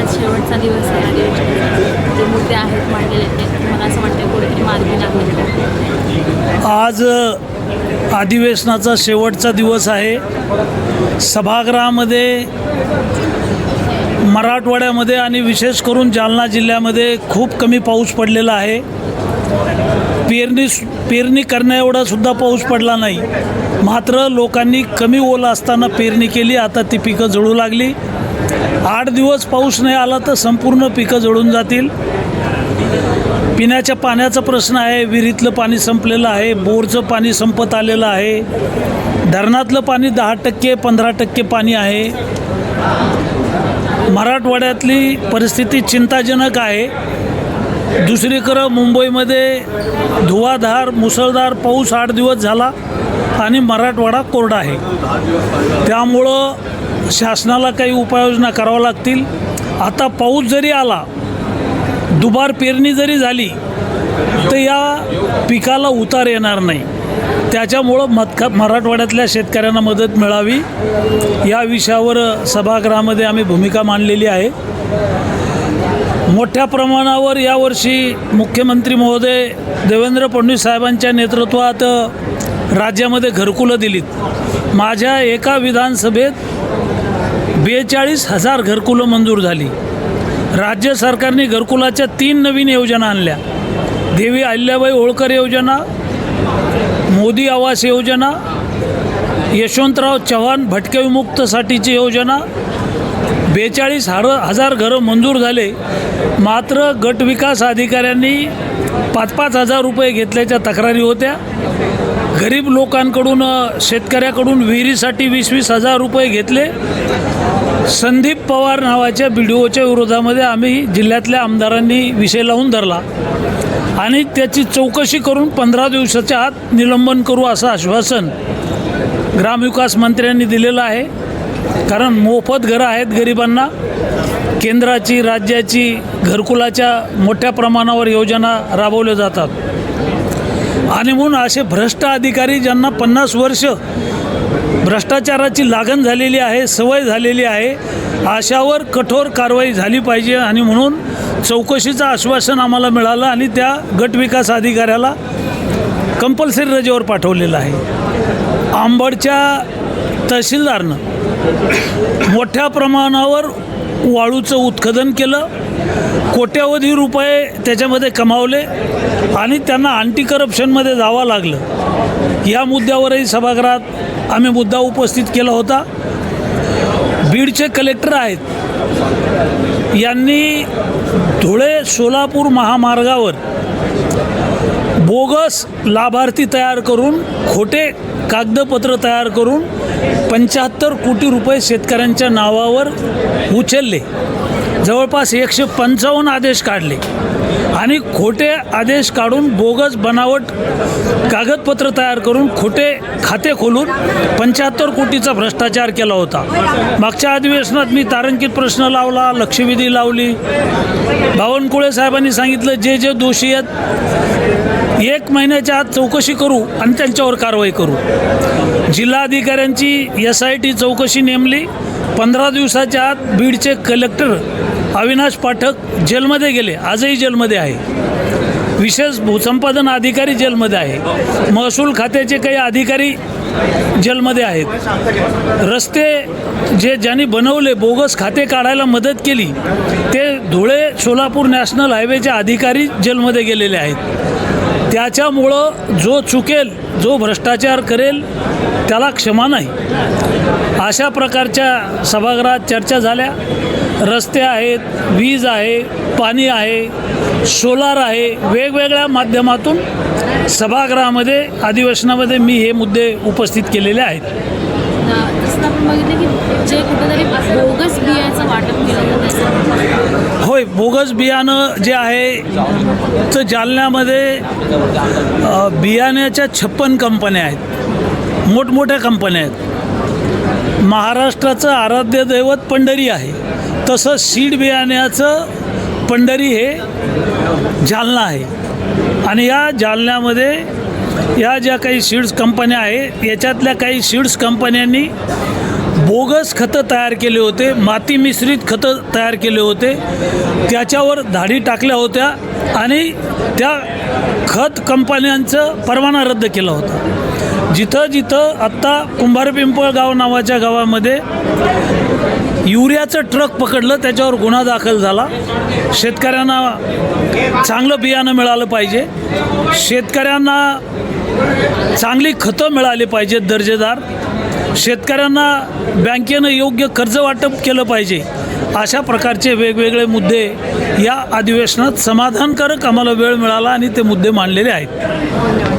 आज शेवटचा दिवस आहे अधिवेशनाचा. जे मुद्दे आहेत मांडलेले ते मला असं वाटतं कुठेतरी मार्गी लागले. आज अधिवेशनाचा शेवटचा दिवस आहे. सभागृहामध्ये मराठवाड्यामध्ये आणि विशेष करून जालना जिल्ह्यामध्ये खूप कमी पाऊस पडलेला आहे. पेरणी करण्या एवढा सुद्धा पाऊस पडला नाही. मात्र लोकांनी कमी ओलं असताना पेरणी केली. आता ती पिकं जळू लागली. 8 दिवस पाऊस नाही आला तर संपूर्ण पिकं जळून जातील. पिण्याच्या पाण्याचा प्रश्न आहे. विहिरीतलं पाणी संपलेलं आहे. बोरचं पाणी संपत आलेलं आहे. धरणातलं पाणी 10% 15% पाणी आहे. मराठवाड्यातली परिस्थिती चिंताजनक आहे. दुसरीकडं मुंबईमध्ये धुवाधार मुसळधार पाऊस 8 दिवस झाला आणि मराठवाडा कोरडा आहे. त्यामुळं शासनाला काही उपाययोजना कराव्या लागतील. आता पाऊस जरी आला, दुबार पेरणी जरी झाली तर या पिकाला उतार येणार नाही. त्याच्यामुळं मराठवाड्यातल्या शेतकऱ्यांना मदत मिळावी या विषयावर सभागृहामध्ये आम्ही भूमिका मांडलेली आहे. मोठ्या प्रमाणावर यावर्षी मुख्यमंत्री महोदय देवेंद्र फडणवीस साहेबांच्या नेतृत्वात राज्यामध्ये घरकुलं दिलीत. माझ्या एका विधानसभेत 42,000 घरकुलं मंजूर झाली. राज्य सरकारने घरकुलाच्या 3 नवीन योजना आणल्या. देवी अहिल्याबाई होळकर योजना, मोदी आवास योजना, यशवंतराव चव्हाण भटके विमुक्तसाठीची योजना. 42,000 घरं मंजूर झाले. मात्र गट विकास अधिकाऱ्यांनी 5,000 रुपये घेतल्याच्या तक्रारी होत्या. गरीब लोकांकडून शेतकऱ्याकडून विहिरीसाठी 20,000 रुपये घेतले. संदीप पवार नावाच्या BDOच्या विरोधामध्ये आम्ही जिल्ह्यातल्या आमदारांनी विषय लावून धरला आणि त्याची चौकशी करून 15 दिवसाच्या आत निलंबन करू असं आश्वासन ग्रामविकास मंत्र्यांनी दिलेलं आहे. कारण मोफत घरं आहेत गरिबांना. केंद्राची राज्याची घरकुलाच्या मोठ्या प्रमाणावर योजना राबवल्या जातात आणि म्हणून असे भ्रष्ट अधिकारी ज्यांना 50 वर्ष भ्रष्टाचाराची लागण झालेली आहे, सवय झालेली आहे, अशावर कठोर कारवाई झाली पाहिजे. आणि म्हणून चौकशीचं आश्वासन आम्हाला मिळालं आणि त्या गटविकास अधिकाऱ्याला कंपल्सरी रजेवर पाठवलेलं आहे. आंबडच्या तहसीलदारनं मोठ्या प्रमाणावर वाळूचं उत्खनन केलं. कोट्यवधी रुपये त्याच्यामध्ये कमावले आणि त्यांना अँटी करप्शनमध्ये जावं लागलं. या मुद्द्यावरही सभागृहात आम्ही मुद्दा उपस्थित केला होता. बीडचे कलेक्टर आहेत, यांनी धुळे सोलापूर महामार्गावर बोगस लाभार्थी तयार करून खोटे कागदपत्र तयार करून 75 कोटी रुपये शेतकऱ्यांच्या नावावर उचलले. जवळपास 155 आदेश काढले आणि खोटे आदेश काढून बोगस बनावट कागदपत्र तयार करून खोटे खाते खोलून 75 कोटीचा भ्रष्टाचार केला होता. मागच्या अधिवेशनात मी तारांकित प्रश्न लावला, लक्षवेधी लावली. बावनकुळे साहेबांनी सांगितलं जे जे दोषी आहेत 1 महिन्याच्या आत चौकशी करू आणि त्यांच्यावर कारवाई करू. जिल्हाधिकाऱ्यांची SIT चौकशी नेमली. 15 दिवसाच्या आत बीडचे कलेक्टर अविनाश पाठक जेलमध्ये गेले. आजही जेलमध्ये आहे. विशेष भूसंपादन अधिकारी जेलमध्ये आहे. महसूल खात्याचे काही अधिकारी जेलमध्ये आहेत. रस्ते ज्यांनी बनवले, बोगस खाते काढायला मदत केली, ते धुळे सोलापूर नॅशनल हायवेचे अधिकारी जेलमध्ये गेलेले आहेत. त्याच्यामुळं जो चुकेल, जो भ्रष्टाचार करेल त्याला क्षमा नाही. अशा प्रकारच्या सभागृहात चर्चा झाल्या. रस्ते आहेत, वीज आहे, पाणी आहे, सोलार आहे. वेगवेगळ्या माध्यमातून सभागृहामध्ये अधिवेशनामध्ये मी हे मुद्दे उपस्थित केलेले आहेत. जसं आपण बघितलं की जे कुठेतरी बोगस बियाचं वाटप केलं जातं. होय, बोगस बियाणं जे आहे तर जालन्यामध्ये बियाण्याच्या 56 कंपन्या आहेत. मोठमोठ्या कंपन्या आहेत. महाराष्ट्राचं आराध्य दैवत पंढरी आहे, तसं सीड बियाण्याचं पंढरी हे जालना आहे. आणि या जालन्यामध्ये या ज्या काही सीड्स कंपन्या आहेत, याच्यातल्या काही सीड्स कंपन्यांनी बोगस खतं तयार केले होते, माती मिश्रित खतं तयार केले होते, त्याच्यावर धाडी टाकल्या होत्या आणि त्या खत कंपन्यांचं परवाना रद्द केला होता. जिथं जिथं आत्ता कुंभारपिंपळगाव नावाच्या गावामध्ये युरियाचं ट्रक पकडलं, त्याच्यावर गुन्हा दाखल झाला. शेतकऱ्यांना चांगलं बियाणं मिळालं पाहिजे, शेतकऱ्यांना चांगली खतं मिळाली पाहिजेत दर्जेदार, शेतकऱ्यांना बँकेनं योग्य कर्ज वाटप केलं पाहिजे. अशा प्रकारचे वेगवेगळे मुद्दे या अधिवेशनात समाधानकारक आम्हाला वेळ मिळाला आणि ते मुद्दे मांडलेले आहेत.